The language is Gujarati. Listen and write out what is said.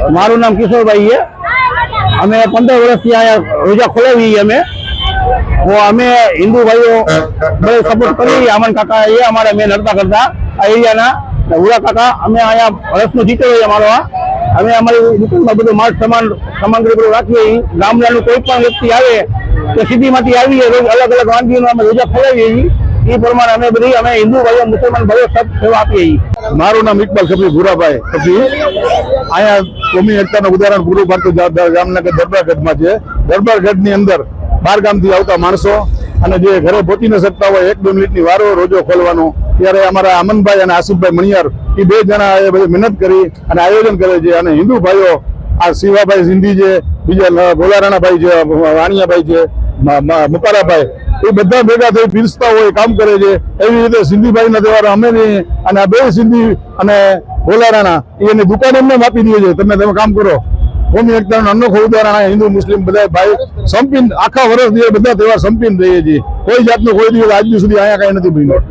મારું નામ કિશોરભાઈ છે। અમે 15 વર્ષથી અહીંયા રોજા ખોલાવી અમે हिंदू भाईओ बड़े सपोर्ट करी। अमन काका ये हमारा मेन हड़ता करता आ एरियाना उड़ा काका अमे आया वर्षनो जीतो है हमारो अमे हमारी दुकान में બધું माल सामग्री બધું રાખીએ। ગામડાનું કોઈ પણ વ્યક્તિ આવે તો સિટીમાંથી આવીએ રોજ અલગ અલગ વાનગીઓનો અમે રોજા ખવડાવીએ ई प्रमाण अमे बधी अमे हिंदू भाईओ मुसलमान भाईओ सब सेवा आपीए। मारू नाम इकबाल खपी भूराभाई खपी आया कोमी एकता उदाहरण पूरु पाडતું જામનગર દરબારગઢમાં છે। દરબારગઢની અંદર 12 ગામથી આવતા માણસો અને જે ઘરે પહોંચી ન શકતા હોય 1-2 મિનિટની વારો રોજો ખોલવાનો ત્યારે અમારા અમનભાઈ અને આસિફભાઈ મણિયાર એ બે જણા એ બધી મહેનત કરી અને આયોજન કરે છે। અને હિન્દુ ભાઈઓ આ શિવાભાઈ સિંધી છે, બીજા ગોલારાણાભાઈ છે, વાણિયાભાઈ છે, મુકારાભાઈ એ બધા ભેગા થઈ પીરસતા હોય કામ કરે છે। એવી રીતે સિંધીભાઈના તહેવાર અમે અને આ બે સિંધી અને ગોલારાણા એની દુકાન એમને આપી દઈએ છે તમે કામ કરો। કોમી એકતાનું અનોખું ઉદાહરણ હિન્દુ મુસ્લિમ બધા ભાઈ સંપીને આખા વર્ષ બધા તહેવાર સંપીને રહીએ છીએ। કોઈ જાતનું કોઈ દિવસ આજ સુધી અહીંયા કઈ નથી બન્યું।